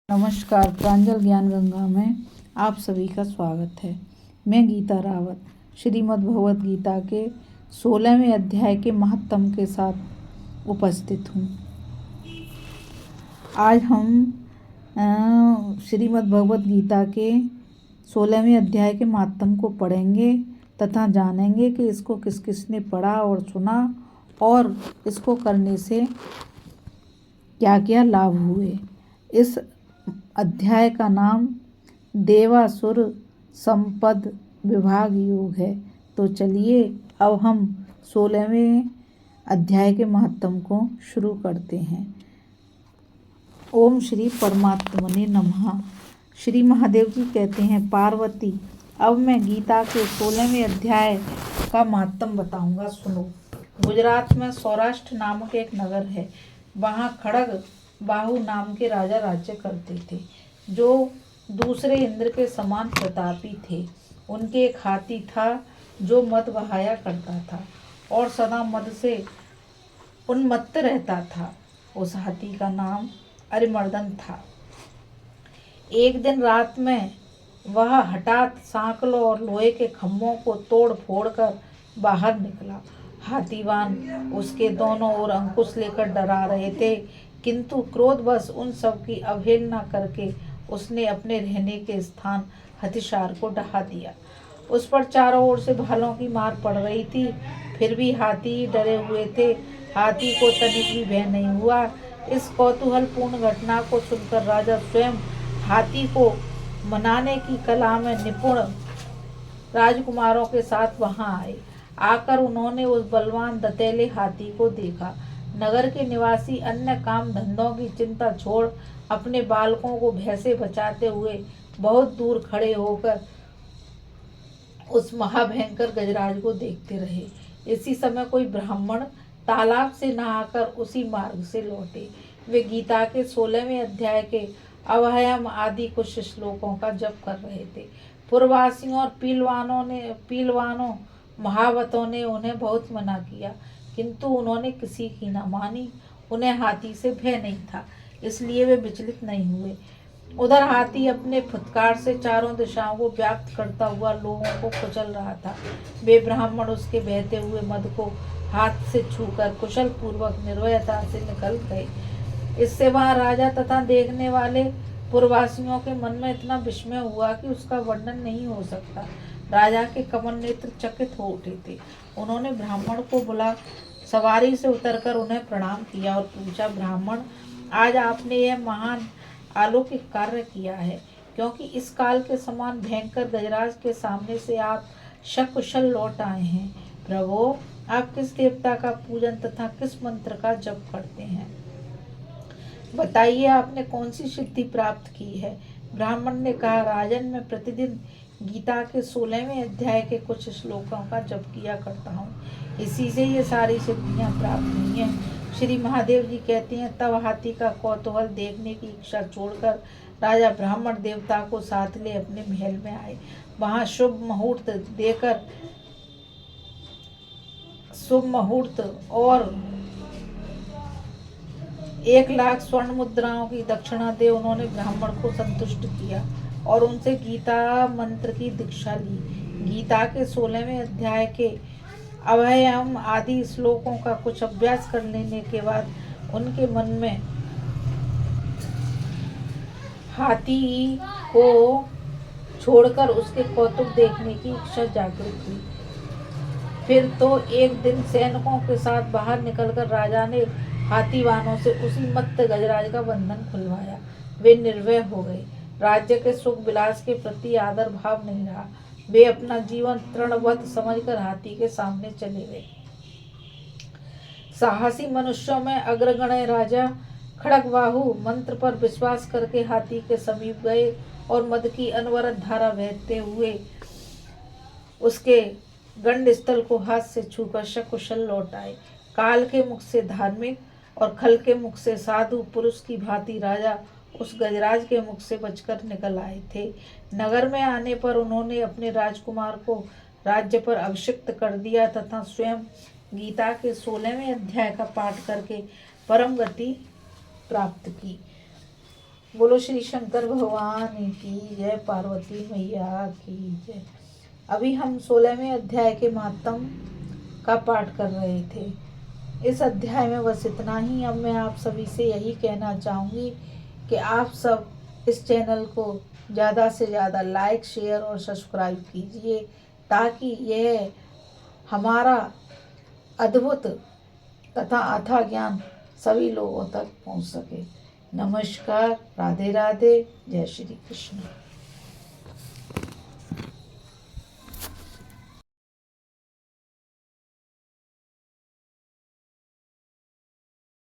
नमस्कार, प्रांजल ज्ञान गंगा में आप सभी का स्वागत है। मैं गीता रावत श्रीमद् भगवत गीता के 16वें अध्याय के महात्म के साथ उपस्थित हूँ। आज हम श्रीमद् भगवत गीता के 16वें अध्याय के महात्म को पढ़ेंगे तथा जानेंगे कि इसको किस किस ने पढ़ा और सुना और इसको करने से क्या क्या लाभ हुए। इस अध्याय का नाम देवासुर संपद विभाग योग है। तो चलिए अब हम 16वें अध्याय के महात्म को शुरू करते हैं। ओम श्री परमात्मने नमः। श्री महादेव जी कहते हैं, पार्वती अब मैं गीता के 16वें अध्याय का महात्म बताऊंगा, सुनो। गुजरात में सौराष्ट्र नामक एक नगर है। वहाँ खड़ग बाहु नाम के राजा राज्य करते थे, जो दूसरे इंद्र के समान प्रतापी थे। उनके एक हाथी था जो मद बहाया करता था और सदा मद से उन्मत्त रहता था। उस हाथी का नाम अरिमर्दन था। एक दिन रात में वह हठात सांकलों और लोहे के खम्भों को तोड़ फोड़ कर बाहर निकला। हाथीवान उसके दोनों ओर अंकुश लेकर डरा रहे थे, किंतु क्रोधवश उन सब की अवहेलना करके उसने अपने रहने के स्थान हथिशार को ढहा दिया। उस पर चारों ओर से भालों की मार पड़ रही थी, फिर भी हाथी डरे हुए थे। हाथी को तनिक भी भय नहीं हुआ। इस कौतूहलपूर्ण घटना को सुनकर राजा स्वयं हाथी को मनाने की कला में निपुण राजकुमारों के साथ वहां आए। आकर उन्होंने उस बलवान दंतैले हाथी को देखा। नगर के निवासी अन्य काम धंधों की चिंता छोड़ अपने बालकों को भय से बचाते हुए बहुत दूर खड़े होकर उस महाभयंकर गजराज को देखते रहे। इसी समय कोई ब्राह्मण तालाब से नहाकर उसी मार्ग से लौटे। वे गीता के 16वें अध्याय के अभयम आदि कुछ श्लोकों का जप कर रहे थे। पूर्ववासियों और पीलवानों महावतों ने उन्हें बहुत मना किया, किंतु उन्होंने किसी की न मानी। उन्हें हाथी से भय नहीं था, इसलिए वे विचलित नहीं हुए। उधर हाथी अपने फुत्कार से चारों दिशाओं को व्याप्त करता हुआ लोगों को कुचल रहा था। वे ब्राह्मण उसके बहते हुए मद को हाथ से छूकर कुशल पूर्वक निर्भयता से निकल गए। इससे वहां राजा तथा देखने वाले पूर्ववासियों के मन में इतना विस्मय हुआ कि उसका वर्णन नहीं हो सकता। राजा के कमल नेत्र चकित हो उठे थे। उन्होंने ब्राह्मण को बुला सवारी से उतरकर उन्हें प्रणाम किया और पूछा, ब्राह्मण, आज आपने यह महान अलौकिक कार्य किया है, क्योंकि इस काल के समान भयंकर गजराज के सामने से आप सकुशल लौट आए हैं। प्रभु, आप किस देवता का पूजन तथा किस मंत्र का जप करते हैं? बताइए, आपने कौन सी सिद्धि प्राप्त की है? ब्राह्मण ने कहा, राजन, मैं प्रतिदिन गीता के 16वें अध्याय के कुछ श्लोकों का जप किया करता हूँ। इसी से ये सारी सिद्धियां प्राप्त हुई हैं। श्री महादेव जी कहते हैं, तब हाथी का कौतूहल देखने की इच्छा छोड़कर राजा ब्राह्मण देवता को साथ ले अपने महल में आए। वहां शुभ मुहूर्त और 1,00,000 स्वर्ण मुद्राओं की दक्षिणा दे उन्होंने ब्राह्मण को संतुष्ट किया और उनसे गीता मंत्र की दीक्षा ली। गीता के 16वें अध्याय के अभयम आदि श्लोकों का कुछ अभ्यास कर लेने के बाद उनके मन में हाथी को छोड़कर उसके कौतुक देखने की इच्छा जागृत हुई। फिर तो एक दिन सैनिकों के साथ बाहर निकलकर राजा ने हाथीवानों से उसी मत्त गजराज का बंधन खुलवाया। वे निर्भय हो गए। राज्य के सुख विलास के प्रति आदर भाव नहीं रहा। वे अपना जीवन तृणवत समझकर हाथी के सामने चले गए। साहसी मनुष्यों में अग्रगण्य राजा खड़गबाहु मंत्र पर विश्वास करके हाथी के समीप गए और मद की अनवरत धारा बहते हुए उसके गंड स्थल को हाथ से छूकर सकुशल लौट आए। काल के मुख से धार्मिक और खल के मुख से साधु पुरुष की भांति राजा उस गजराज के मुख से बचकर निकल आए थे। नगर में आने पर उन्होंने अपने राजकुमार को राज्य पर अभिषिक्त कर दिया तथा स्वयं गीता के 16वें अध्याय का पाठ करके परम गति प्राप्त की। बोलो श्री शंकर भगवान की जय, पार्वती मैया की जय। अभी हम 16वें अध्याय के महात्म का पाठ कर रहे थे। इस अध्याय में बस इतना ही। अब मैं आप सभी से यही कहना चाहूँगी कि आप सब इस चैनल को ज़्यादा से ज़्यादा लाइक, शेयर और सब्सक्राइब कीजिए, ताकि यह हमारा अद्भुत तथा अथाह ज्ञान सभी लोगों तक पहुंच सके। नमस्कार, राधे राधे, जय श्री कृष्ण।